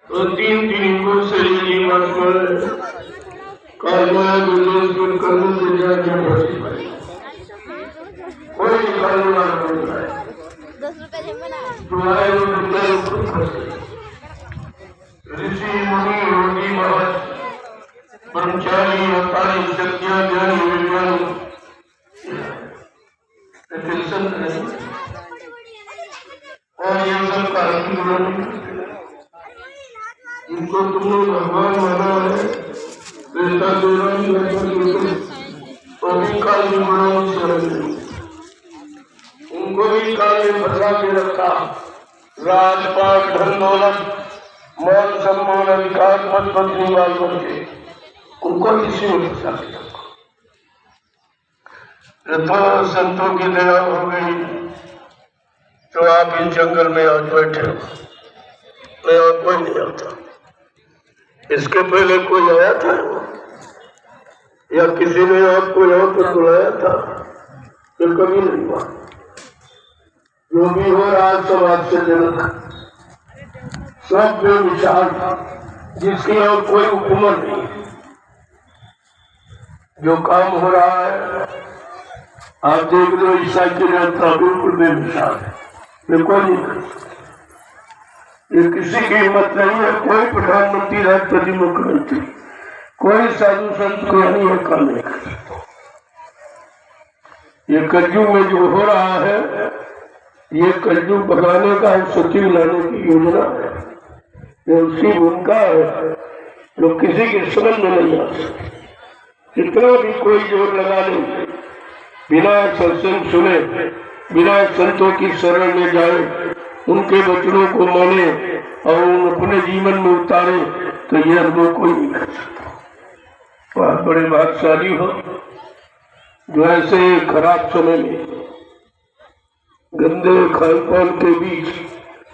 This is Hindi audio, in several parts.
तो तीन युगों से जीवन में कर्म कोई निकालने वाला नहीं है। तुम्हारे ऋषि मुनि योगी महर्षि ब्रह्मचारी अवतारी सत्या ज्ञानी विज्ञानी और ये सब कारण इनको तुमने भगवान माना है। तो भी काल उनको भी काल में फंसा के रखा। राजपाट धन दौलत मान सम्मान अधिकार मत पत्नी बाल बच्चे उनको इसी में फंसा के रखा। तो संतों की दया हो गई तो आप इस जंगल में आज बैठे हो। मैं और कोई नहीं आता। इसके पहले कोई आया था या किसी ने आपको यहाँ पर बुलाया था? तो कभी नहीं हुआ। जो भी हो आज समाज से जनक सब बेमिसाल जिसकी और कोई हुकूमत नहीं। जो काम हो रहा है आप देख लो, ईसाई की जनता बिल्कुल बेमिसाल है। ये कोई नहीं कर सकता। ये किसी की हिम्मत नहीं है। कोई प्रधानमंत्री राष्ट्रपति मुख्यमंत्री कोई साधु संत को नहीं है काम नहीं कर सकता। ये कलयुग में जो हो रहा है ये कलयुग भगाने का सचिव लाने की योजना है। ये उसकी भूमिका है जो किसी की समझ में नहीं आ सकती। कितना भी कोई जोर लगा ले, बिना सत्संग सुने बिना संतों की शरण में जाए उनके वचनों को माने और उन अपने जीवन में उतारे तो यह अनुभव कोई नहीं कर सकता। तो आप बड़े भाग्यशाली हो जो ऐसे खराब समय में गंदे खान पान के बीच,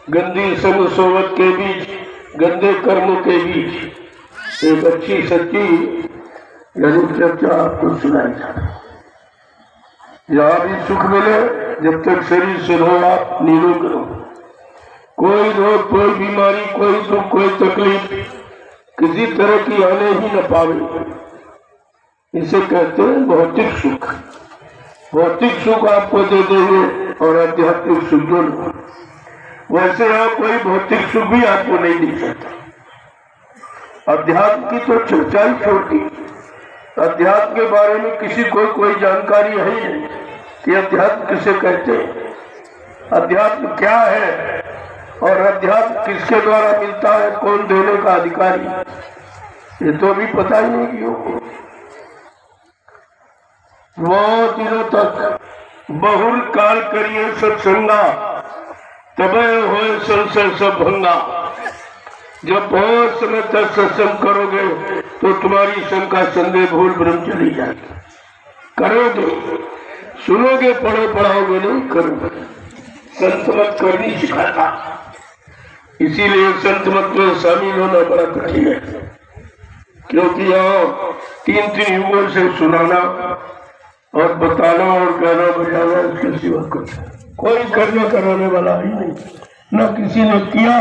गंदी संग सोबत के बीच, गंदे कर्मों के बीच एक अच्छी सच्ची यानी चर्चा आपको सुनाई जाए। यहाँ भी सुख मिले जब तक शरीर से हो आप निरोग रहो। कोई रोग कोई बीमारी कोई दुख कोई तकलीफ किसी तरह की आने ही न पावे। इसे कहते हैं भौतिक सुख। भौतिक सुख आपको दे देंगे और आध्यात्मिक सुख दोनों। वैसे यहाँ कोई भौतिक सुख भी आपको नहीं दे सकता। अध्यात्म की तो चर्चा ही छोड़ दी। अध्यात्म के बारे में किसी को कोई जानकारी है ही नहीं कि अध्यात्म किसे कहते हैं, अध्यात्म क्या है और अध्यात्म किसके द्वारा मिलता है, कौन देने का अधिकारी, ये तो अभी पता ही नहीं किया। बहुत दिनों तक बहुल काल करिए सत्संगा तबे हो संशय सब भंगा। जब बहुत समय तक सत्संग करोगे तो तुम्हारी शंका संदेह भूल ब्रह्म चली जाएगी। करोगे, सुनोगे, पढ़ो पढ़ाओगे नहीं, करोगे। संत मत करनी सिखाता, इसीलिए संत मत में शामिल होना बड़ा कठिन है। क्योंकि यहाँ तीन युगों से सुनाना और बताना और गाना बजाना इसके सिवा कोई करना कराने वाला ही नहीं। न किसी ने किया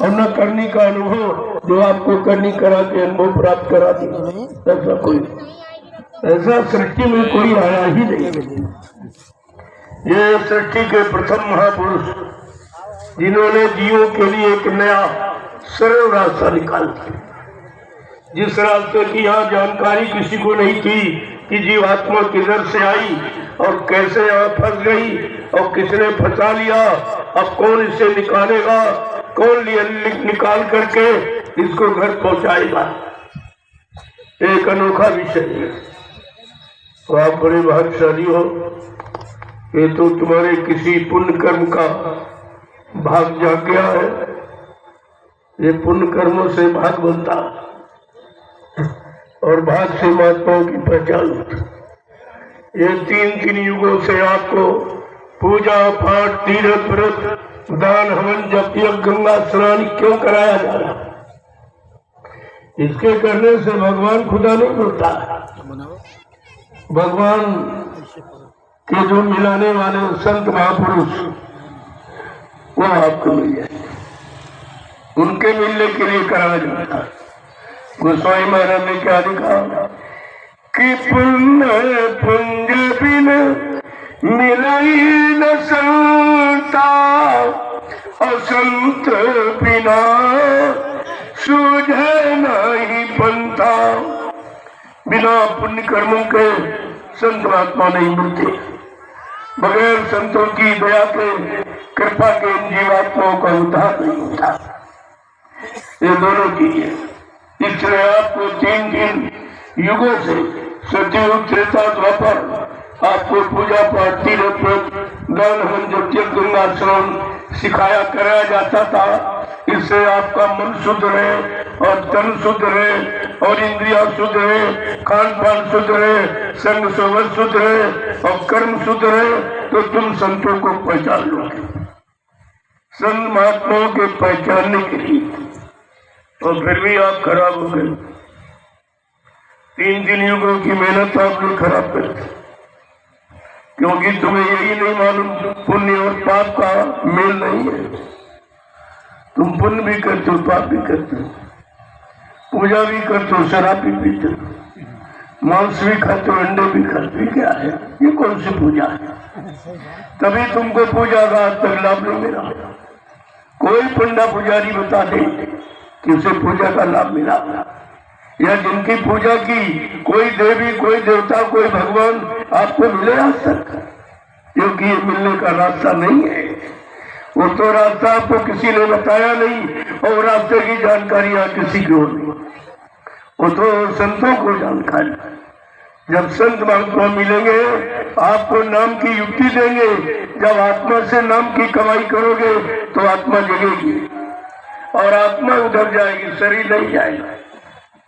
और न करने का अनुभव जो आपको करनी करा के अनुभव प्राप्त करा दिया। ऐसा कोई, ऐसा सृष्टि में कोई आया ही नहीं। ये सृष्टि के प्रथम महापुरुष जिन्होंने जीवों के लिए एक नया सरल रास्ता निकाला। जिस रास्ते की यहाँ जानकारी किसी को नहीं थी कि जीवात्मा किधर से आई और कैसे यहाँ फंस गई और किसने फंसा लिया, अब कौन इसे निकालेगा, कौन निकाल करके इसको घर पहुंचाएगा, एक अनोखा विषय है। तो आप बड़े भाग्यशाली हो। ये तो तुम्हारे किसी पुण्य कर्म का भाग जाग गया है। ये पुण्य कर्मों से भाग बनता और भाग से महात्माओं की पहचान होती। ये तीन युगों से आपको पूजा पाठ तीर्थ व्रत दान हवन जप यज्ञ गंगा स्नान क्यों कराया जा रहा? इसके करने से भगवान खुदा नहीं मिलता। भगवान के जो मिलाने वाले संत महापुरुष वो आपको मिल जाए। उनके मिलने के लिए कराया जाता है। गोस्वामी महाराज ने क्या लिखा कि पुण्य पुंज बिन मिलई न संता, असंत बिना सूझे नहीं पंथा। बिना पुण्य कर्मों के संत महात्मा नहीं मिलते। बगैर संतों की दया के, कृपा के इन जीवात्माओं का उद्धार नहीं होता। ये दोनों चीजें, इसलिए आपको तीन युगों से, सतयुग, त्रेता, द्वापर, आपको पूजा पाठ, तीर्थ व्रत, दान, हवन, जप, गंगा स्नान सिखाया कराया जाता था। इससे आपका मन शुद्ध रहे और तन शुद्ध रहे और इंद्रिया शुद्ध रहे, खान पान शुद्ध रहे, संग सोबत शुद्ध रहे और कर्म शुद्ध रहे, तो तुम संतों को पहचान लोगे। संत महात्माओं के पहचानने के लिए, और फिर भी आप खराब हो गए। तीन युगों की मेहनत आपने खराब कर दी, क्योंकि तुम्हें यही नहीं मालूम पुण्य और पाप का मेल नहीं है। तुम पुण्य भी करते हो, पाप भी करते हो, पूजा भी करते हो, शराब भी पीते हो, मांस भी खाते हो, अंडे भी खाते हो। क्या है ये? कौन सी पूजा है? तभी तुमको पूजा का आज तक लाभ नहीं मिला। कोई पंडा पुजारी बता दे कि उसे पूजा का लाभ मिला, या जिनकी पूजा की कोई देवी, कोई देवता, कोई भगवान आपको मिले आज तक? क्योंकि ये मिलने का रास्ता नहीं है। वो तो रास्ता आपको किसी ने बताया नहीं, और रास्ते की जानकारी आप किसी को नहीं, वो तो संतों को जानकारी। जब संत महात्मा मिलेंगे, आपको नाम की युक्ति देंगे। जब आत्मा से नाम की कमाई करोगे तो आत्मा जगेगी और आत्मा उधर जाएगी, शरीर नहीं जाएगा।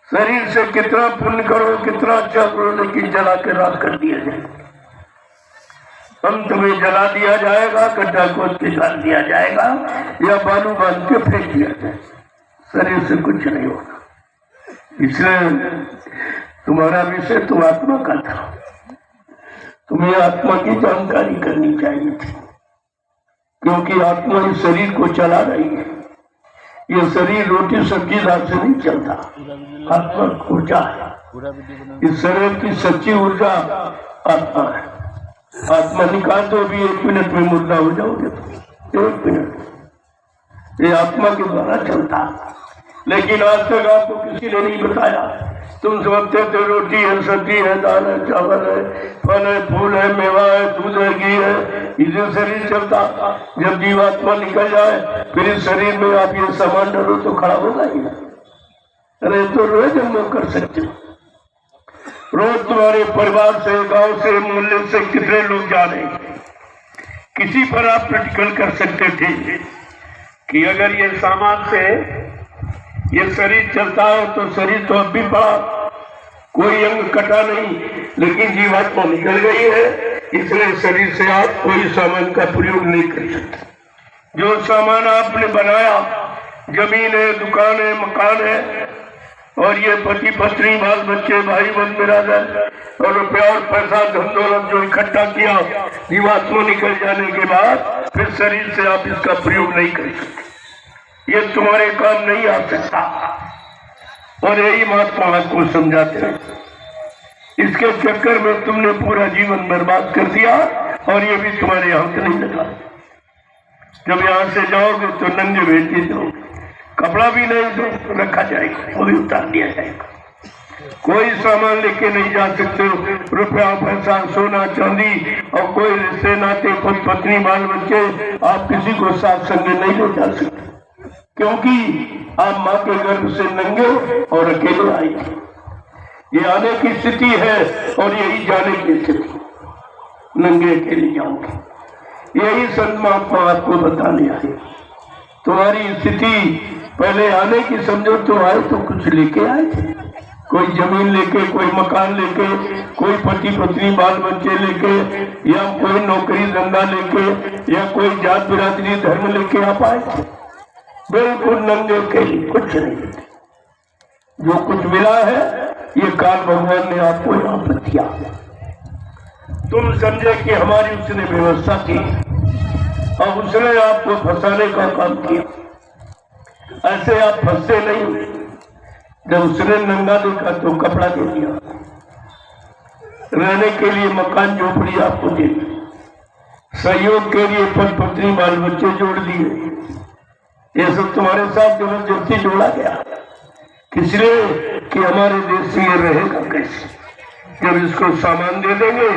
शरीर से कितना पुण्य करो, कितना अच्छा करो, लेकिन जला के राख कर दिया जाएगा। अंत में जला दिया जाएगा, गड्ढा खोद के डाल दिया जाएगा, या बालू बांध के फेंक दिया जाएगा। शरीर से कुछ नहीं होगा। इसलिए तुम्हारा विषय तो आत्मा का था, तुम्हें आत्मा की जानकारी करनी चाहिए थी, क्योंकि आत्मा इस शरीर को चला रही है। ये शरीर रोटी सब्जी दाल से नहीं चलता, आत्मा ऊर्जा है। इस शरीर की सच्ची ऊर्जा आत्मा है। आत्मा निकाल दो, भी 1 मिनट में मुर्दा हो जाओगे। तो 1 मिनट ये आत्मा के द्वारा चलता। लेकिन आज तक आपको किसी ने नहीं बताया। तुम समझते थे रोटी है, सब्जी है, दाल है, चावल है, फल है, फूल है, मेवा है, दूध है, घी है, इसे शरीर चलता। जब जीवात्मा निकल जाए फिर इस शरीर में आप ये सामान डालो तो खड़ा होगा ही ना। अरे तो रोज हम लोग कर सकते हो। रोज तुम्हारे परिवार से, गांव से, मोहल्ले से कितने लोग जा रहे हैं। किसी पर आप प्रैक्टिकल कर सकते थे कि अगर ये सामान से ये शरीर चलता है तो शरीर तो अब भी पड़ा, कोई अंग कटा नहीं, लेकिन जीवात्मा निकल गई है, इसलिए शरीर से आप कोई सामान का प्रयोग नहीं कर सकते। जो सामान आपने बनाया, जमीन है, दुकान है, मकान है, और ये पति पत्नी, बाल बच्चे, भाई बहन, बिरादर और रुपया और पैसा, धन दौलत जो इकट्ठा किया, जीवात्मा निकल जाने के बाद फिर शरीर से आप इसका प्रयोग नहीं कर सकते। ये तुम्हारे काम नहीं आ सकता। और यही महात्मा आपको समझाते हैं। इसके चक्कर में तुमने पूरा जीवन बर्बाद कर दिया, और ये भी तुम्हारे हाथ नहीं लगा। जब यहाँ से जाओगे तो नंगे भेज जाओगे, कपड़ा भी नहीं रखा जाएगा, वो भी उतार दिया जाएगा। कोई सामान लेके नहीं जा सकते, रुपया, पैसा, सोना, चांदी, और कोई रिश्ते नाते, कोई पत्नी, बाल बच्चे, आप किसी को साथ संग नहीं ले जा सकते, क्योंकि आप माँ के गर्भ से नंगे और अकेले आए थे। ये आने की स्थिति है और यही जाने की स्थिति। नंगे अकेले जाओगे, यही संत महात्मा आपको बताने आए। तुम्हारी स्थिति पहले आने की समझो, तो आए तो कुछ लेके आए थे, कोई जमीन लेके, कोई मकान लेके, कोई पति पत्नी, बाल बच्चे लेके, या कोई नौकरी धंधा लेके, या कोई जात बिरादरी धर्म लेके आप आए थे। बिल्कुल नंगे के लिए कुछ नहीं। जो कुछ मिला है ये काल भगवान ने आपको यहाँ पर दिया। तुम समझे कि हमारी उसने व्यवस्था की और उसने आपको फंसाने का काम किया। ऐसे आप फंसते नहीं। जब उसने नंगा देखा तो कपड़ा दे दिया, रहने के लिए मकान झोपड़ी आपको दे दी, सहयोग के लिए पद पत्नी बाल बच्चे जोड़ दिए। ये सब तुम्हारे साथ जबरदस्ती जोड़ा गया, इसलिए कि हमारे देश से ये रहेगा कैसे। जब इसको सामान दे देंगे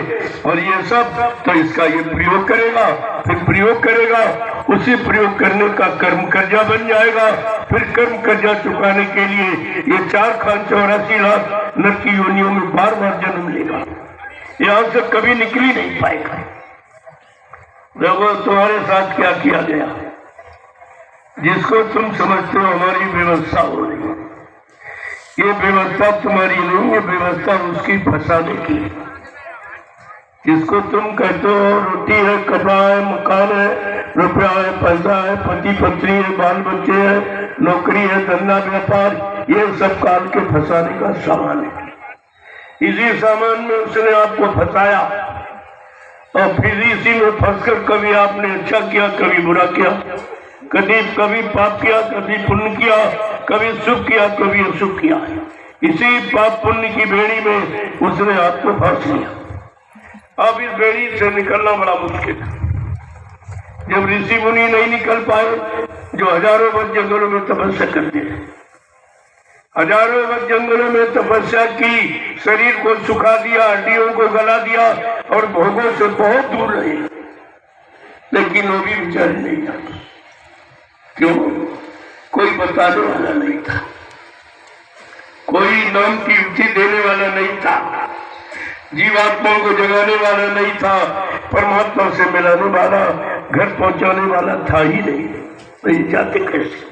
और ये सब, तो इसका ये प्रयोग करेगा, फिर प्रयोग करेगा, उसी प्रयोग करने का कर्म कर्जा बन जाएगा। फिर कर्म कर्जा चुकाने के लिए ये 4,84 लाख नर की योनियों में बार बार जन्म लेगा, यहाँ से कभी निकल ही नहीं पाएगा। देखो तुम्हारे साथ क्या किया गया, जिसको तुम समझते हो हमारी व्यवस्था हो रही है, ये व्यवस्था तुम्हारी नहीं, ये व्यवस्था उसकी फंसाने की। जिसको तुम कहते हो रोटी है, कपड़ा है, मकान है, रुपया है, पैसा है, पति पत्नी है, बाल बच्चे है, नौकरी है, धंधा व्यापार, ये सब काल के फंसाने का सामान है। इसी सामान में उसने आपको फंसाया और फिर इसी में फंसकर कभी आपने अच्छा किया, कभी बुरा किया, कभी पाप किया, कभी पुण्य किया, कभी सुख किया, कभी अशुभ किया। इसी पाप पुण्य की बेड़ी में उसने आपको फंस लिया। अब इस बेड़ी से निकलना बड़ा मुश्किल है। जब ऋषि मुनि नहीं निकल पाए, जो हजारों वर्ष जंगलों में तपस्या करते हैं, हजारों वर्ष जंगलों में तपस्या की, शरीर को सुखा दिया, हड्डियों को गला दिया और भोगों से बहुत दूर रहे, लेकिन वो भी बेचारे नहीं जाते। क्यों? कोई बताने वाला नहीं था, कोई नाम की युक्ति देने वाला नहीं था, जीवात्माओं को जगाने वाला नहीं था, परमात्मा से मिलाने वाला, घर पहुंचाने वाला था ही नहीं। तो ये जाते कैसे?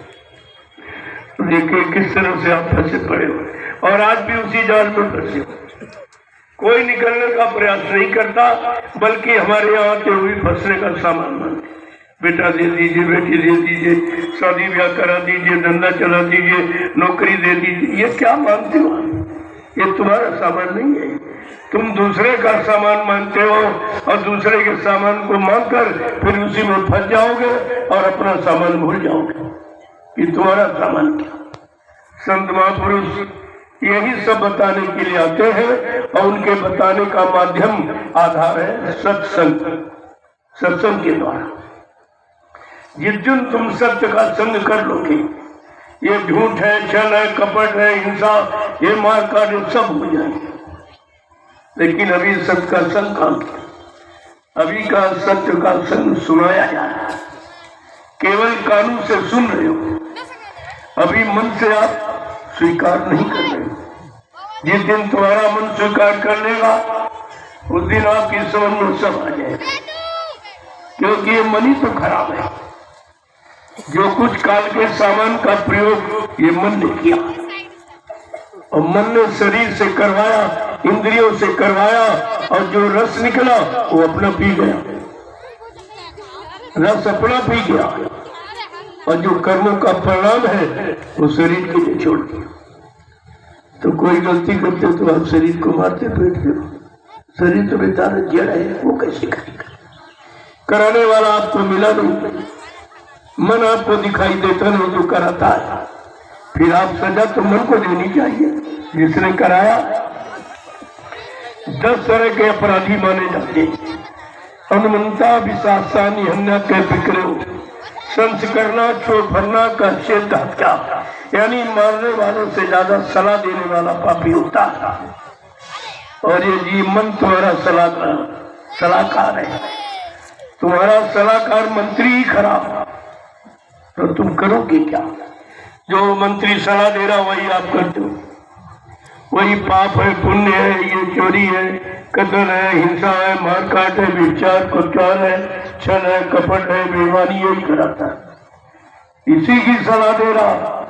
देखिए किस तरह से आप फंसे पड़े हो और आज भी उसी जाल में फंसे हो। कोई निकलने का प्रयास नहीं करता, बल्कि हमारे यहाँ के हुई फंसने का सामान बनते। बेटा दे दीजिए, बेटी दे दीजिए, शादी ब्याह करा दीजिए, धंधा चला दीजिए, नौकरी दे दीजिए। ये क्या मानते हो? ये तुम्हारा सामान नहीं है, तुम दूसरे का सामान मानते हो और दूसरे के सामान को मानकर फिर उसी में फंस जाओगे और अपना सामान भूल जाओगे। ये तुम्हारा सामान क्या? संत महापुरुष यही सब बताने के लिए आते हैं और उनके बताने का माध्यम आधार है सत्संग। सत्संग के द्वारा जिस दिन तुम सत्य का संग कर लोगे, ये झूठ है, छल है, कपट है, हिंसा, ये मार काट सब हो जाएंगे। लेकिन अभी सत्य का संग काम किया, अभी का सत्य का संग सुनाया जा रहा है, केवल कानून से सुन रहे हो, अभी मन से आप स्वीकार नहीं कर रहे हो। जिस दिन तुम्हारा मन स्वीकार कर लेगा, उस दिन आपकी समझ में सब आ जाएगा, क्योंकि ये मन ही तो खराब है। जो कुछ काल के सामान का प्रयोग ये मन ने किया और मन ने शरीर से करवाया, इंद्रियों से करवाया और जो रस निकला वो अपना पी गया, रस अपना पी गया और जो कर्मों का परिणाम है वो शरीर के लिए छोड़ दिया। तो कोई गलती करते तो आप शरीर को मारते पीटते हो, शरीर तो बेचारा जड़ है, वो कैसे करेगा? कराने वाला आपको मिला नहीं, मन आपको दिखाई देता नहीं जो कराता है, फिर आप सजा तो मन को देनी चाहिए जिसने कराया। 10 तरह के अपराधी माने जाते, अनुमंता, विशासा, निहन्ना के बिक्रो, संस्करना, चोट भरना, का शेत हत्या, यानी मारने वालों से ज्यादा सलाह देने वाला पापी होता है। और ये जी मन तुम्हारा सलाहकार है, तुम्हारा सलाहकार मंत्री ही खराब, तो तुम करोगे क्या? जो मंत्री सलाह दे रहा वही आप करते हो, वही पाप है, पुण्य है, ये चोरी है, कत्ल है, हिंसा है, मारकाट है, व्यभिचार, कुचार है, छल है, कपट है, बेईमानी, यही कराता है, इसी की सलाह दे रहा।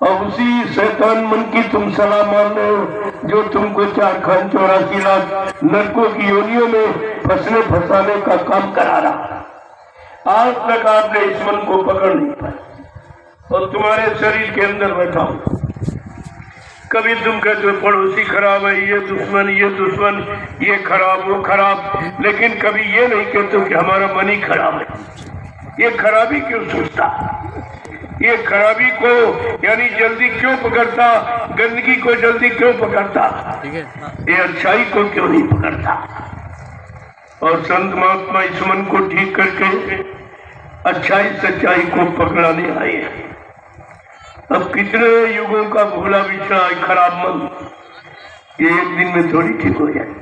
और उसी शैतान मन की तुम सलाह मान रहे हो जो तुमको 4,84 लाख नरकों की योनियों में फंसाने का काम करा रहा। आज तक आपने इस मन को पकड़ नहीं पाया और तुम्हारे शरीर के अंदर बैठा हो। कभी तुम कहते हो पड़ोसी खराब है, ये दुश्मन, ये खराब, वो खराब, लेकिन कभी ये नहीं कहते कि हमारा मन ही खराब है। ये खराबी क्यों सोचता? ये खराबी को यानी जल्दी क्यों पकड़ता, गंदगी को जल्दी क्यों पकड़ता, ये अच्छाई को क्यों नहीं पकड़ता। और संत महात्मा इस मन को ठीक करके अच्छाई सच्चाई को पकड़ाने आए। अब कितने युगों का भूला बिछड़ा खराब मन ये एक दिन में थोड़ी ठीक हो जाए।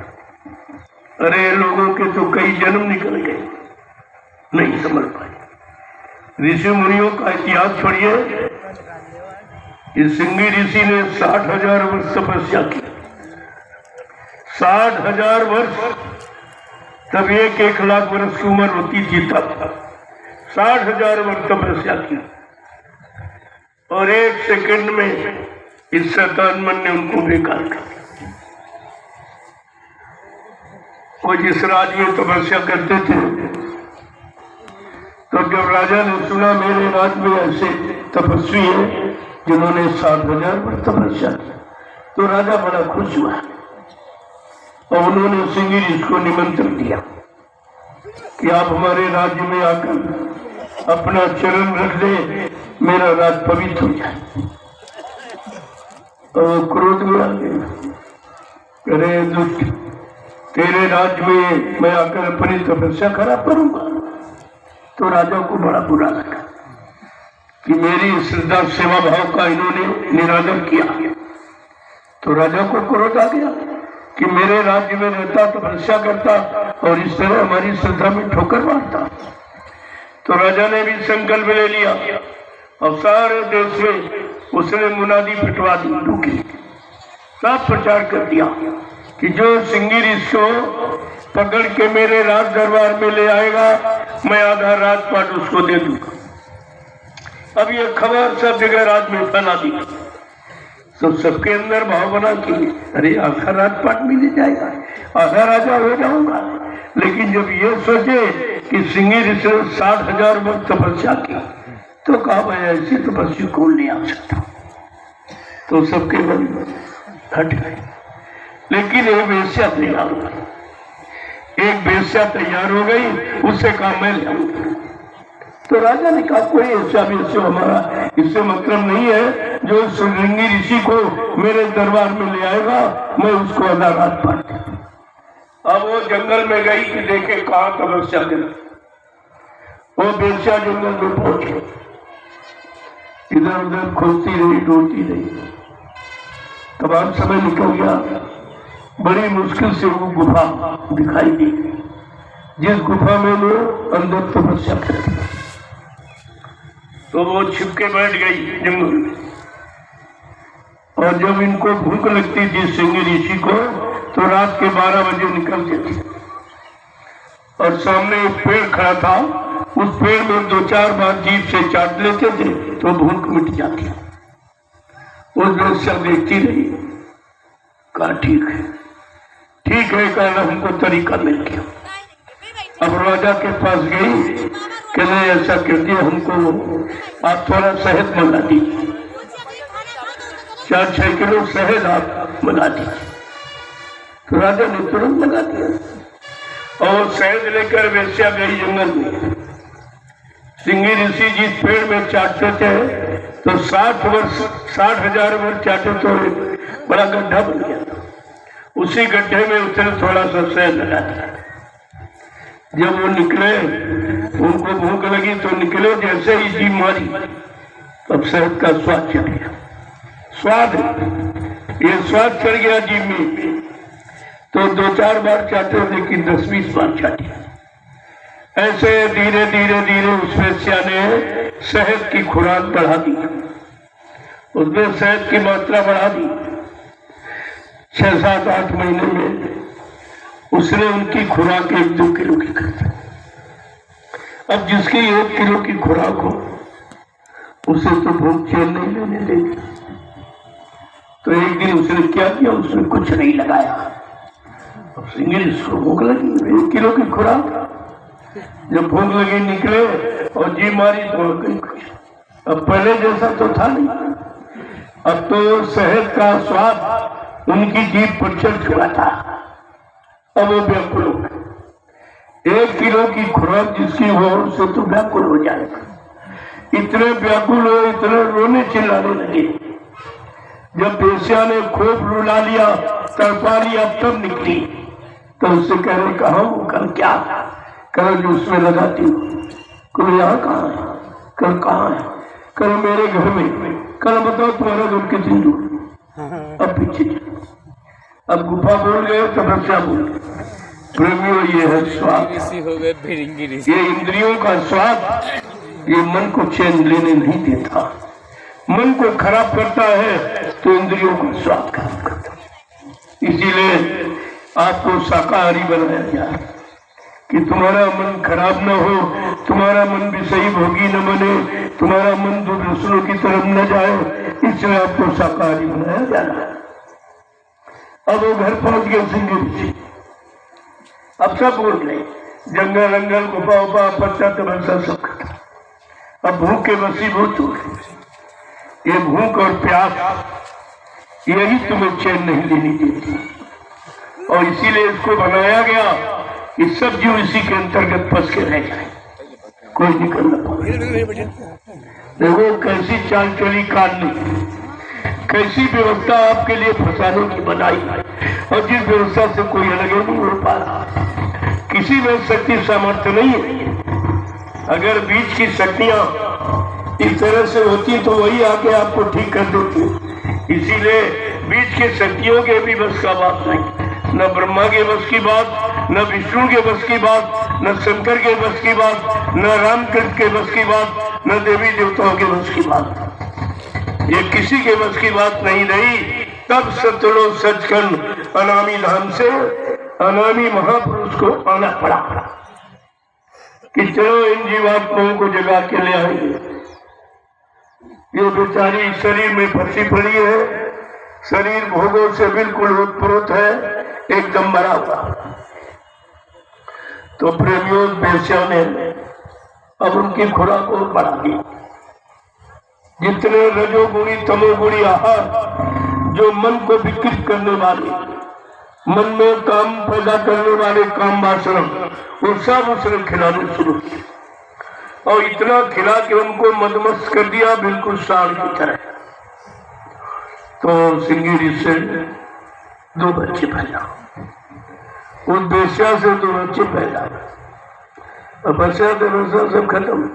अरे लोगों के तो कई जन्म निकल गए, नहीं समझ पाए। ऋषि मुनियों का इतिहास छोड़िए, इस सिंगी ऋषि ने 60,000 वर्ष तपस्या की। 60,000 वर्ष, तब 1 लाख वर्ष की उम्र होती थी तब 60,000 वर्ष तपस्या की। और 1 सेकंड में इस शैतान मन ने उनको बेकार कर दिया। वो जिस राज में तपस्या करते थे, तो जब राजा ने सुना मेरे राज में ऐसे तपस्वी है जिन्होंने 60,000 वर्ष तपस्या की, तो राजा बड़ा खुश हुआ और उन्होंने सिंगी ऋषि को निमंत्रण दिया कि आप हमारे राज्य में आकर अपना चरण रख दे, मेरा राज पवित्र हो जाए। और क्रोध में आ गए, अरे दुष्ट, तेरे राज्य में मैं आकर अपनी तपस्या खराब करूंगा। तो राजा को बड़ा बुरा लगा कि मेरी श्रद्धा सेवा भाव का इन्होंने निरादर किया। तो राजा को क्रोध आ गया कि मेरे राज्य में रहता, तपस्या करता और इस तरह हमारी श्रद्धा में ठोकर मारता। तो राजा ने भी संकल्प ले लिया और सारे देश में उसने मुनादी पिटवा दी, डूकी सब प्रचार कर दिया कि जो सिंगी ऋषि को पकड़ के मेरे राज दरबार में ले आएगा, मैं आधा राजपाट उसको दे दूंगा। अब ये खबर सब जगह राज में फैला दी, तो सबके अंदर भाव बना कि अरे आधा राजपाट मिल जाएगा, आधा राजा हो जाऊंगा। लेकिन जब ये सोचे कि सिंगी ऋषि ने 60,000 वर्ष तपस्या की, तो कहा भाई ऐसी तपस्या कौन नहीं आ सकता। तो सबके मन हट गए। लेकिन एक वेश्या तैयार हो गई, एक वेश्या तैयार हो गई, उससे कहा मैं ले आऊंगा। तो राजा ने कहा कोई ऐसा वेश्या हमारा इससे मतलब नहीं है, जो सिंगी ऋषि को मेरे दरबार में ले आएगा, मैं उसको आधा राजपाट दूंगा। अब वो जंगल में गई कि देखे कहाँ तपस्या कर। वो वेश्या जंगल में पहुंची, इधर उधर खोजती रही, ढूंढती रही। तमाम समय निकल गया, बड़ी मुश्किल से वो गुफा दिखाई दी, जिस गुफा में वो अंदर तपस्या करती। तो वो छिपके बैठ गई जंगल में। और जब इनको भूख लगती थी सिंगी ऋषि को, तो रात के 12 बजे निकलते थे और सामने एक पेड़ खड़ा था, उस पेड़ में 2-4 बार जीभ से चाट लेते थे तो भूख मिट जाती। वो वेश्या देखती रही, कहा ठीक है कहना हमको तरीका मिल गया। अब राजा के पास गई, कहने ऐसा कर दिया, हमको आप थोड़ा शहद मंगा दीजिए, 4-6 किलो शहद आप मंगा दीजिए। तो राजा ने तुरंत मंगा दिया और शहद लेकर वेश्या गई जंगल में। सिंगी ऋषि जिस पेड़ में चाटते थे, तो 60,000 वर्ष चाटे तो बड़ा गड्ढा बन गया। उसी गड्ढे में उसने थोड़ा सा शहद लगा दिया। जब वो निकले, उनको भूख लगी तो निकले, जैसे ही जीभ मारी तब शहद का स्वाद चढ़ गया। ये स्वाद चढ़ गया जीभ में, तो 2-4 बार चाटे, लेकिन 10-20 बार चाटे। ऐसे धीरे धीरे उस वेश्या ने शहद की खुराक बढ़ा दी, उसमें शहद की मात्रा बढ़ा दी। 6-7-8 महीने में उसने उनकी खुराक 1-2 किलो की कर दी। अब जिसकी 1 किलो की खुराक हो, उसे तो भूख चैन नहीं लेने देगी। तो एक दिन उसने क्या किया, उसने कुछ नहीं लगाया। अब सिंगी ऋषि को भूख लगी, 1 किलो की खुराक, जब भूख लगी निकले और जी मारी तो गई कुछ। अब पहले जैसा तो था नहीं, अब तो शहद का स्वाद उनकी जीभ पर चढ़ चुका था। अब वो व्याकुल हो गए। 1 किलो की खुराक जिसकी हो, उससे तो व्याकुल हो जाएगा। इतने व्याकुल हुए, इतने रोने चिल्लाने लगे। जब बेस्या ने खूब रुला लिया, तड़पा लिया, तब निकली। तो उससे कहने कहा हूं कल क्या, कल जो उसमें लगाती हूँ, कल यहाँ कहाँ है, कल कहाँ है, कल मेरे घर में, कल बताओ तुम्हारा घर कितनी दूर। अब पीछे अब गुफा बोल गए, तपस्या बोल गए। प्रेमियों, ये है स्वाद, ये इंद्रियों का स्वाद, ये मन को चैन लेने नहीं देता, मन को खराब करता है तो इंद्रियों का स्वाद खराब करता है। इसीलिए आपको शाकाहारी बनाया गया कि तुम्हारा मन खराब न हो, तुम्हारा मन भी सही भोगी न बने, तुम्हारा मन दुर्दर्शनों की तरफ न जाए, इसलिए आपको शाकाहारी बनाया जाना है। अब वो घर पहुंच गए सिंह, अब सब बोल रहे, जंगल रंगल गुफा उपा पत्ता तमसा सब खत्म। अब भूख के वसीभूत हो गए। ये भूख और प्यास यही तुम्हें चैन नहीं लेनी देती, और इसीलिए इसको बनाया गया कि सब जीव इसी के अंतर्गत फंस के रह जाए, कोई निकल न पाए। देखो कैसी चाल चली काल ने, कैसी व्यवस्था आपके लिए फंसाने की बनाई, और जिस व्यवस्था से कोई अलग नहीं हो पा रहा। किसी में शक्ति सामर्थ्य नहीं है। अगर बीच की शक्तियां इस तरह से होती तो वही आके आपको ठीक कर देती। इसीलिए बीच की शक्तियों के भी बस का बात नहीं, न ब्रह्मा के बस की बात, न विष्णु के बस की बात, न शंकर के बस की बात, न रामकृष्ण के बस की बात, न देवी देवताओं के बस की बात। ये किसी के बस की बात नहीं रही। तब सतलोक सचखंड अनामी धाम से अनामी महापुरुष को आना पड़ा कि चलो इन जीवात्माओं को जगा के ले आएंगे। ये बेचारी शरीर में फंसी पड़ी है, शरीर भोगों से बिल्कुल उत्प्रोत है, एकदम मरा हुआ। तो प्रेमियों बेस्या ने अब उनकी खुराक को बढ़ा दी। जितने रजोगुणी तमोगुणी आहार जो मन को विकृत करने वाले, मन में काम पैदा करने वाले काम वासना, वो सब उसने खिलाने शुरू किया, और इतना खिला के उनको मदमस्त कर दिया बिल्कुल सांड की तरह। तो सिंगिरी से 2 बच्चे पैदा, उस बेस्या से 2 बच्चे पैदा, अब बच्चा सब खत्म।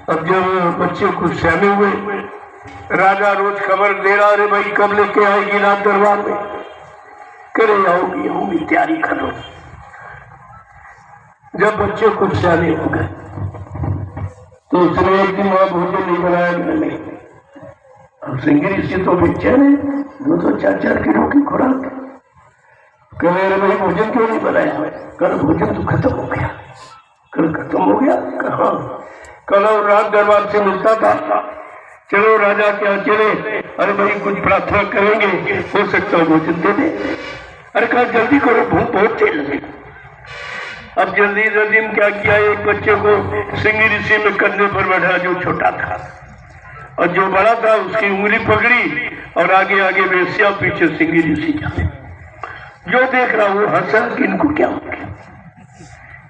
अब जब बच्चे कुछ सहमे हुए, राजा रोज खबर दे रहा, अरे भाई कब लेके आएगी रात दरबार में, करे आऊंगी आऊंगी तैयारी करो। जब बच्चे कुछ सहमे हो गए तो उसने एक दिन वहां भोजन नहीं बनाया नहीं। अब सिंगिरी से तो बेचैन है, 2-4 किलो की खुराक। कह रहे भाई भोजन क्यों नहीं बनाया? कल भोजन तो खत्म हो गया। कल खत्म हो गया? कहा कल और रात दरबार से मिलता था, चलो राजा के यहाँ चले, अरे भाई कुछ प्रार्थना करेंगे, हो सकता है भोजन दे दे। अरे कहा जल्दी करो, भूख बहुत तेज लगी। अब जल्दी में क्या किया, एक बच्चे को सिंगी ऋषि में कंधे पर बैठा, जो छोटा था, और जो बड़ा था उसकी उंगली पकड़ी, और आगे आगे बेस्या, पीछे सिंगी ऋषि जाते। जो देख रहा वो हंसा कि इनको क्या हो गया,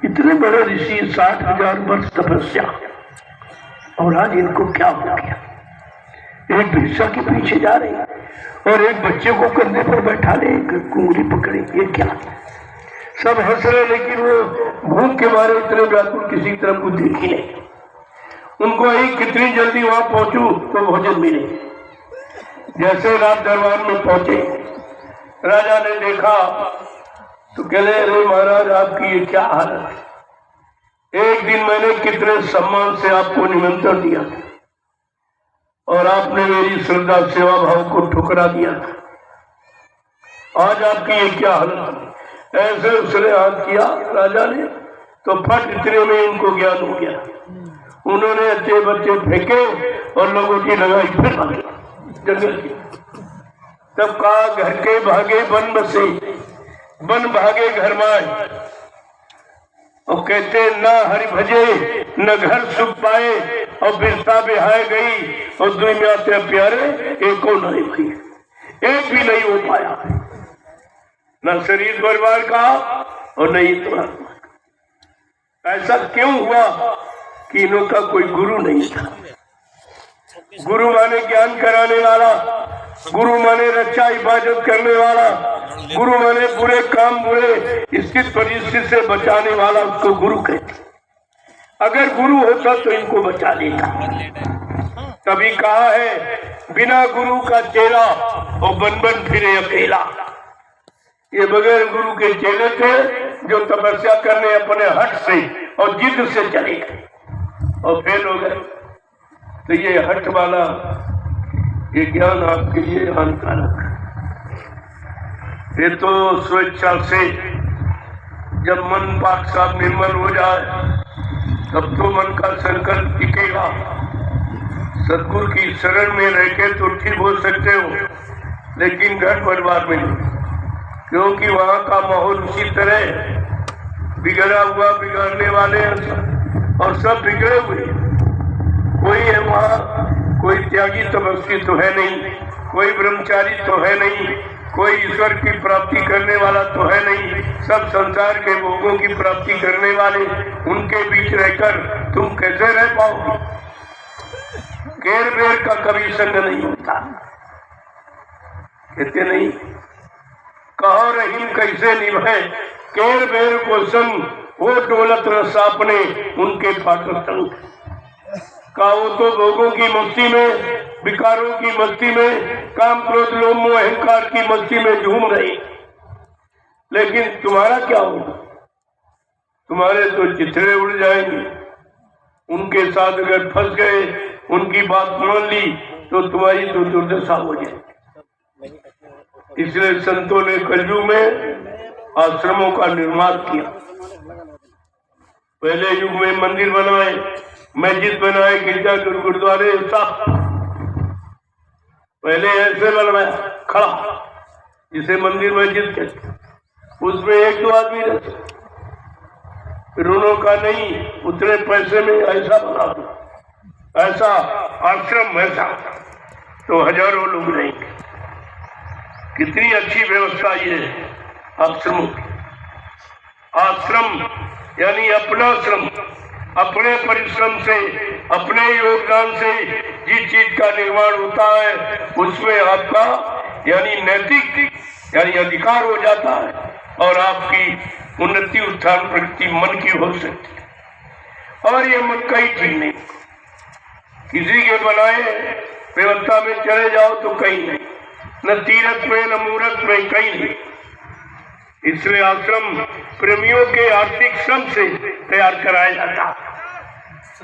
इतने बड़े ऋषि, 60,000 वर्ष तपस्या, और आज इनको क्या हो गया। एक भिक्षा के पीछे जा रहे और एक बच्चे को कंधे पर बैठा ले, उंगली पकड़े, ये क्या। सब हंस रहे, लेकिन वो भूख के मारे इतने व्याकुल, किसी तरफ को देख ही नहीं। उनको यही कितनी जल्दी वहां पहुंचू तो भोजन मिले। जैसे रात दरबार में पहुंचे, राजा ने देखा तो कहले, अरे महाराज आपकी ये क्या हालत है। एक दिन मैंने कितने सम्मान से आपको निमंत्रण दिया था, और आपने मेरी श्रद्धा सेवा भाव को ठुकरा दिया था। आज आपकी ये क्या हालत है। ऐसे उसने हाथ किया राजा ने, तो फट इतने में इनको ज्ञान हो गया। उन्होंने अच्छे बच्चे फेंके और लोगों की लगाई, फिर भागे जंगल की। तब कहा घर के भागे बन बसे, बन भागे घर माए। और कहते ना हरि भजे न घर सुख पाए, और बिरता बिहाय गई, और दुनिया से प्यारे एको नहीं भाई, एक भी नहीं हो पाया। न शरीर परिवार का और नहीं तुम्हारा। ऐसा क्यों हुआ कि इनका कोई गुरु नहीं था। गुरु माने ज्ञान कराने वाला, गुरु माने रक्षा हिफाजत करने वाला, गुरु माने बुरे काम बुरे स्थित परिस्थिति से बचाने वाला, उसको गुरु कहते। अगर गुरु होता तो इनको बचा लेता। तभी कहा है बिना गुरु का चेला और बन बन फिरे अकेला। ये बगैर गुरु के चेले थे जो तपस्या करने अपने हट से और जिद से चले गए और फेल हो गए। तो ये हट वाला ये ज्ञान आपके लिए हानिकारक है। ये तो स्वेच्छा से जब मन पाक साफ निर्मल हो जाए तब तो मन का संकल्प टिकेगा। सदगुरु की शरण में रहकर तो ठीक हो सकते हो, लेकिन घर परिवार में नहीं, क्योंकि वहाँ का माहौल उसी तरह बिगड़ा हुआ, बिगाड़ने वाले और सब बिगड़े हुए। कोई है वहाँ, कोई त्यागी तपस्वी तो है नहीं, कोई ब्रह्मचारी तो है नहीं, कोई ईश्वर की प्राप्ति करने वाला तो है नहीं। सब संसार के भोगों की प्राप्ति करने वाले, उनके बीच रहकर तुम कैसे रह पाओगे? घेर बेर का कभी संग नहीं होता, कहते नहीं। कहो रहीम कैसे निभाए केर बेर को संग, वो दौलत रस अपने उनके फाटक संग। वो तो भोगों की मस्ती में, विकारों की मस्ती में, काम क्रोध लोभ मोह अहंकार की मस्ती में झूम रही, लेकिन तुम्हारा क्या होगा? तुम्हारे तो चिथड़े उड़ जाएंगे। उनके साथ अगर फंस गए, उनकी बात मान ली तो तुम्हारी तो दुर्दशा हो जाए। इसलिए संतों ने कलयुग में आश्रमों का निर्माण किया। पहले युग में मंदिर बनाए, मस्जिद बनाए, गिरजाघर गुरुद्वारे सब पहले ऐसे बनवाया खड़ा, जिसे मंदिर मस्जिद कहते। उसमें एक दो आदमी रहते, फिर उन्होंने नहीं, उतने पैसे में ऐसा बना दो, ऐसा आश्रम ऐसा, तो हजारों लोग रहेंगे। कितनी अच्छी व्यवस्था ये आश्रमों की। आश्रम यानी अपना श्रम, अपने परिश्रम से, अपने योगदान से जिस चीज का निर्माण होता है उसमें आपका यानी नैतिक यानी अधिकार हो जाता है और आपकी उन्नति उत्थान प्रगति मन की हो सकती है। और ये मन कहीं ठीक नहीं, किसी के बनाए व्यवस्था में चले जाओ तो कहीं नहीं, न तीरथ में न मूरत में, कहीं नहीं। इसलिए आश्रम प्रेमियों के आर्थिक श्रम से तैयार कराया जाता है।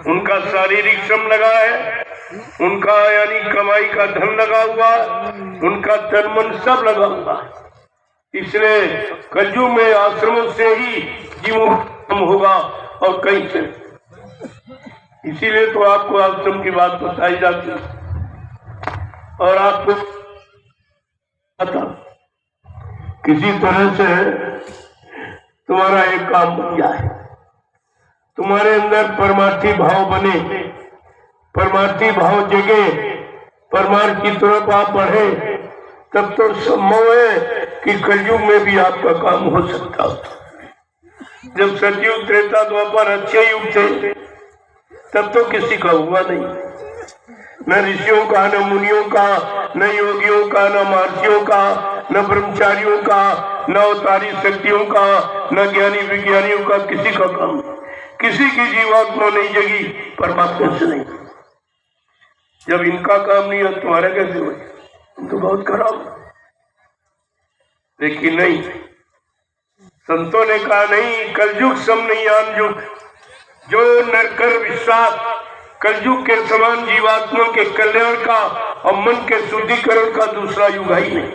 उनका शारीरिक श्रम लगा है, उनका यानी कमाई का धन लगा हुआ, उनका तन मन सब लगा हुआ। इसलिए कलयुग में आश्रमों से ही जीवन होगा और कहीं से। इसीलिए तो आपको आश्रम की बात बताई जाती है। और आपको पता किसी तरह से तुम्हारा एक काम बन जाए, तुम्हारे अंदर परमार्थी भाव बने, परमार्थी भाव जगे, परमार्थ की तरफ आप बढ़े, तब तो संभव है कि कलयुग में भी आपका काम हो सकता है। जब सतयुग त्रेता द्वापर अच्छे युग थे तब तो किसी का हुआ नहीं, न ऋषियों का, न मुनियों का, न योगियों का, न महर्षियों का, न ब्रह्मचारियों का, न अवतारी शक्तियों का, न ज्ञानी विज्ञानियों का, किसी का काम, किसी की जीवात्मा नहीं जगी परमात्मा से नहीं। जब इनका काम नहीं है तुम्हारा कैसे हो? तो बहुत खराब। लेकिन नहीं, संतों ने कहा नहीं, कलयुग सम नहीं आन युग, जो नरकर विश्वास कलयुग के समान जीवात्मा के कल्याण का और मन के शुद्धिकरण का दूसरा युग ही नहीं।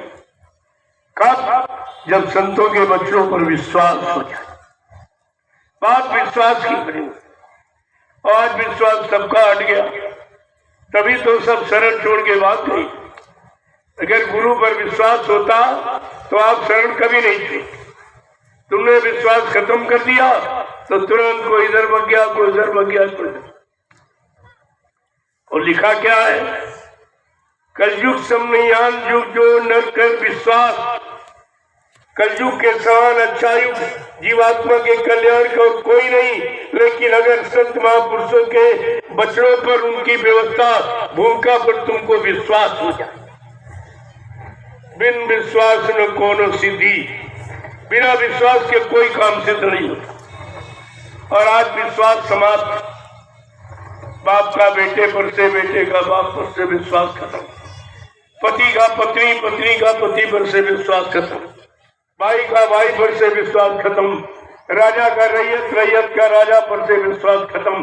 कब? जब संतों के बच्चों पर विश्वास हो जाए। बात विश्वास की करें, आज विश्वास सबका हट गया, तभी तो सब शरण छोड़ के भाग गई। अगर गुरु पर विश्वास होता तो आप शरण कभी नहीं थे। तुमने विश्वास खत्म कर दिया तो तुरंत कोई इधर भाग गया, कोई इधर भाग गया। और लिखा क्या है? कलयुग समयान युग जो नर कर विश्वास कलयुग के समान अच्छा युग जीवात्मा के कल्याण का कोई नहीं, लेकिन अगर संत महापुरुषों के वचनों पर, उनकी व्यवस्था भूमिका पर तुमको विश्वास हो जाए। बिन विश्वास न कोनो सिद्धि, बिना विश्वास के कोई काम सिद्ध नहीं होता। और आज विश्वास समाप्त, बाप का बेटे पर से, बेटे का बाप पर से विश्वास खत्म, पति का पत्नी, पत्नी का पति पर से विश्वास खत्म, भाई का भाई पर से विश्वास खत्म, राजा का रैयत, रैयत का राजा पर से विश्वास खत्म,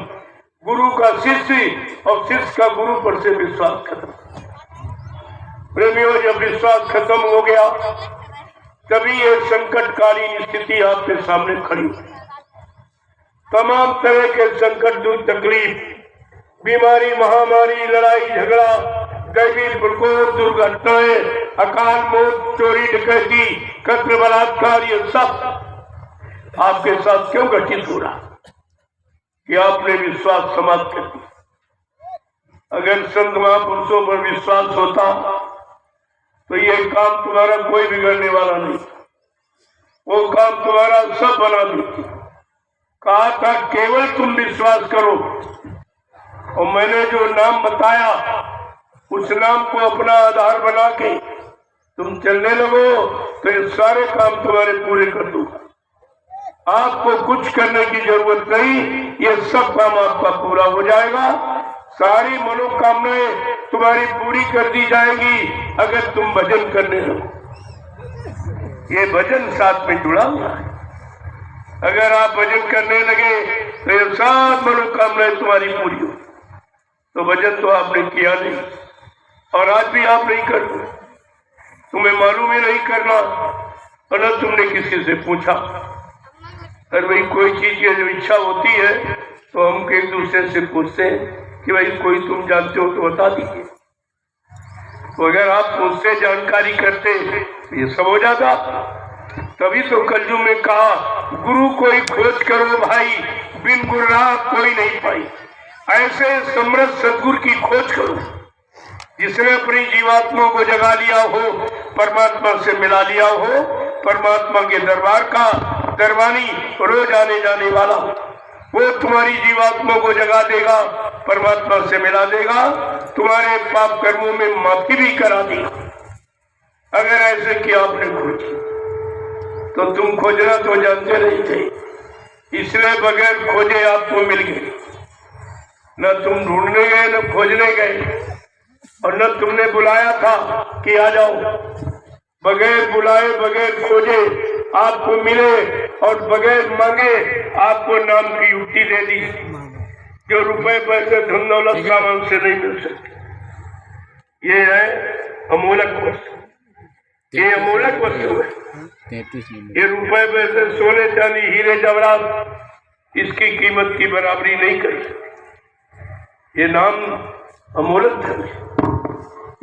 गुरु का शिष्य और शिष्य का गुरु पर से विश्वास खत्म। प्रेमियों, जब विश्वास खत्म हो गया तभी ये संकटकालीन स्थिति आपके सामने खड़ी हुई। तमाम तरह के संकट, दुख, तकलीफ, बीमारी, महामारी, लड़ाई झगड़ा, दैवी प्रकोप, दुर्घटनाएं, अकाल मौत, चोरी डकैती, कत्ल, बलात्कार, ये सब आपके साथ क्यों घटित हो रहा कि आपने विश्वास समाप्त कर दिया। अगर संत महापुरुषों पर विश्वास होता तो ये काम तुम्हारा कोई बिगड़ने वाला नहीं, वो काम तुम्हारा सब बना देती। कहा था केवल तुम विश्वास करो, और मैंने जो नाम बताया उस नाम को अपना आधार बना के तुम चलने लगो तो ये सारे काम तुम्हारे पूरे कर दूंगा। आपको कुछ करने की जरूरत नहीं, ये सब काम आपका पूरा हो जाएगा। सारी मनोकामनाएं तुम्हारी पूरी कर दी जाएगी अगर तुम भजन करने लगो। ये भजन साथ में जुड़ा हुआ है। अगर आप भजन करने लगे तो ये सब मनोकामनाएं तुम्हारी पूरी हो। तो भजन तो आपने किया नहीं, और आज भी आप नहीं करते, तुम्हें मालूम ही नहीं करना, और न तुमने किसी से पूछा। अरे भाई, कोई चीज की जो इच्छा होती है तो हम एक दूसरे से पूछते हैं कि भाई कोई तुम जानते हो तो बता दीजिए। तो अगर आप मुझसे जानकारी करते तो ये सब हो जाता। तभी तो कलयुग में कहा, गुरु कोई खोज करो भाई, बिन गुरु राह कोई नहीं पाई। ऐसे समृद्ध सदगुरु की खोज करो जिसने अपनी जीवात्मा को जगा लिया हो, परमात्मा से मिला लिया हो, परमात्मा के दरबार का दरबानी रोज आने जाने वाला हो। वो तुम्हारी जीवात्मा को जगा देगा, परमात्मा से मिला देगा, तुम्हारे पाप कर्मों में माफी भी करा देगा। अगर ऐसे कि आपने खोजी तो तुम खोजना तो जानते नहीं थे, इसलिए बगैर खोजे आपको मिल गए। न तुम ढूंढने गए, न खोजने गए, और न तुमने बुलाया था कि आ जाओ। बगैर बुलाए, बगैर खोजे आपको मिले, और बगैर मांगे आपको नाम की युक्ति दे दी, जो रुपए पैसे धन दौलत सामान से नहीं मिल सकती। ये है अमूलक वस्तु, ये अमूलक वस्तु है। ये रुपए पैसे, सोने चांदी, हीरे जवाहरात इसकी कीमत की बराबरी नहीं कर सकती। ये नाम अमूलक धन है,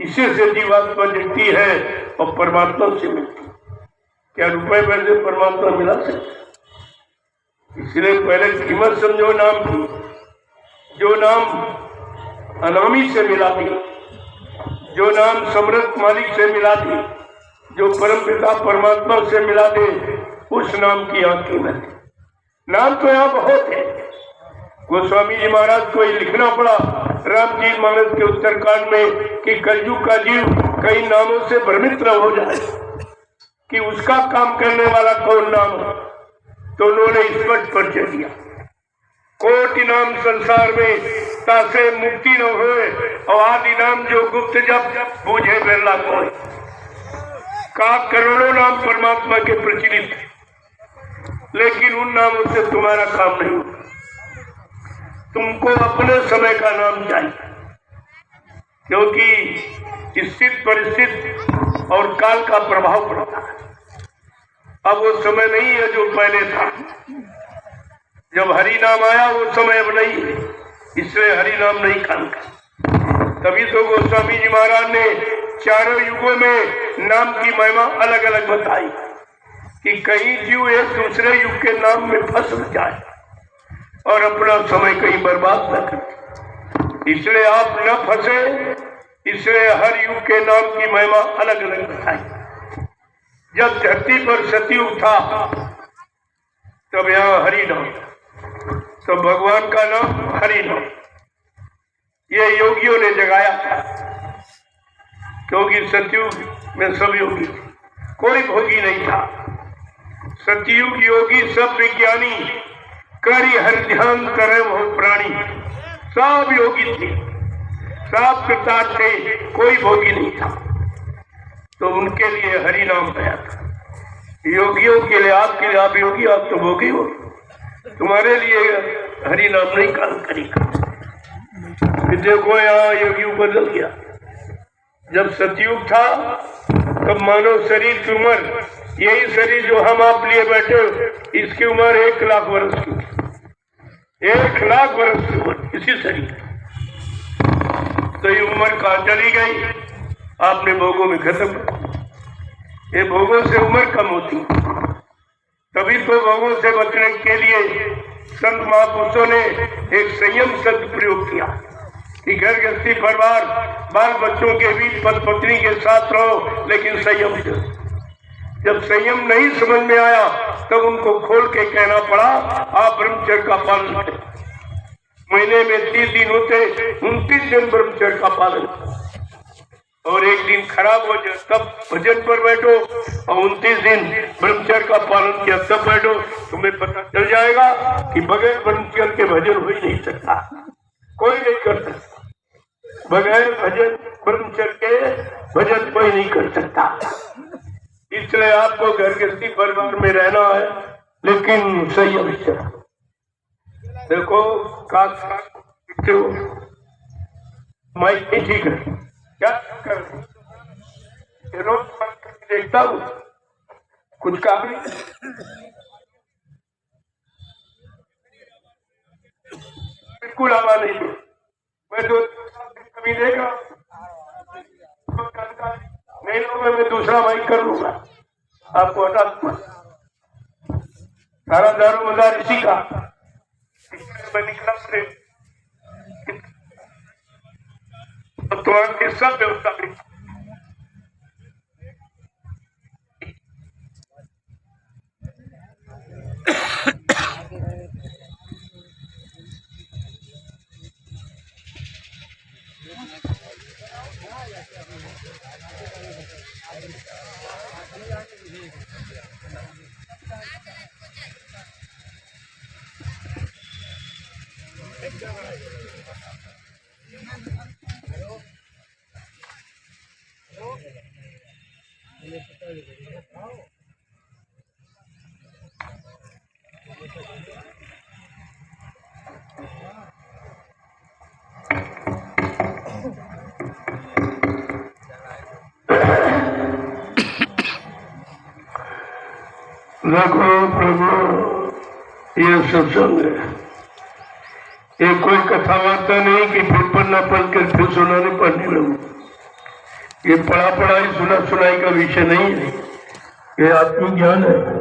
इसी से जीवात्मा जगती है और परमात्मा से मिलती। क्या रुपए पैसे परमात्मा मिला सकते? इसलिए पहले कीमत समझो नाम की। जो नाम अनामी से मिला दी, जो नाम समृद्ध मालिक से मिला दी, जो परमपिता परमात्मा से मिला दे, उस नाम की यहाँ कीमत है। नाम तो यहाँ बहुत है। गोस्वामी जी महाराज को लिखना पड़ा रामचरित मानस के उत्तरकांड में कि कलयुग का जीव कई नामों से भ्रमित न हो जाए कि उसका काम करने वाला कौन नाम है। तो उन्होंने स्पष्ट परिचय दिया, कोटि नाम संसार में तासे मुक्ति न होए, और आदि नाम जो गुप्त जब बूझे बिरला कोई। का करोड़ों नाम परमात्मा के प्रचलित, लेकिन उन नामों से तुम्हारा काम नहीं होगा। तुमको अपने समय का नाम चाहिए, क्योंकि स्थित परिस्थिति और काल का प्रभाव पड़ता है। अब वो समय नहीं है जो पहले था। जब हरि नाम आया वो समय अब नहीं है, इसलिए हरि नाम नहीं काम का। तभी तो गोस्वामी जी महाराज ने चारों युगों में नाम की महिमा अलग अलग बताई कि कहीं जीव एक दूसरे युग के नाम में फंस न जाए और अपना समय कहीं बर्बाद न करे। इसलिए आप न फंसे, इसलिए हर युग के नाम की महिमा अलग अलग बताई। जब धरती पर सतयुग था तब यहाँ हरि नाम, तो भगवान का नाम हरि नाम ये योगियों ने जगाया था, क्योंकि सतयुग में सब योगी थे, कोई भोगी नहीं था। सतयुग योगी सब विज्ञानी, करी हर ध्यान करे वो प्राणी, सब योगी थे, सब कृतार्थ थे, कोई भोगी नहीं था। तो उनके लिए हरि नाम आया था। योगियों के लिए, आपके लिए, आप योगी, आप तो भोगी हो, तुम्हारे लिए हरि नाम नहीं काम करेगा। देखो यहाँ योगी बदल गया। जब सतयुग था तब मानव शरीर की उम्र, यही शरीर जो हम आप लिए बैठे, इसकी उम्र 1 लाख वर्ष की, 1 लाख वर्ष की उम्र इसी शरीर। तो ये उम्र कहाँ चली गई? आपने भोगों में खत्म। ये भोगों से उम्र कम होती, तभी तो भोगों से बचने के लिए संत महापुरुषों ने एक संयम शब्द प्रयोग किया कि घर गृहस्थी परिवार बाल बच्चों के बीच पति पत्नी के साथ रहो, लेकिन संयम से। जब संयम नहीं समझ में आया तब उनको खोल के कहना पड़ा, आप ब्रह्मचर्य का पालन करें। महीने में 30 दिन होते, 29 दिन ब्रह्मचर्य का पालन, और एक दिन खराब हो जाए तब भजन पर बैठो, और 29 दिन ब्रह्मचर्य का पालन किया तब बैठो। तुम्हें पता चल जाएगा कि बगैर ब्रह्मचर्य के भजन हो ही नहीं सकता, कोई नहीं कर सकता। बगैर भजन ब्रह्मचर्य के भजन कोई नहीं कर सकता। इसलिए आपको घर गृहस्थी परिवार में रहना है, लेकिन संयम से। देखो माइक नहीं ठीक है, क्या कर रोज देखता हूँ, कुछ काम नहीं, बिल्कुल आवा नहीं दो। मैं तो कभी देगा नहीं लूंगा, मैं दूसरा माइक कर लूंगा, आपको हटा दूंगा। सारा दारू मदार इसी का निकला से तो सब व्यवस्था नहीं। देखो प्रभु, ये सत्संग है, ये कोई कथा वार्ता नहीं कि फिर पढ़ना पढ़ कर फिर सुनाने पढ़ने लगू। ये पढ़ा पढ़ाई सुना सुनाई का विषय नहीं है, ये आत्मज्ञान है।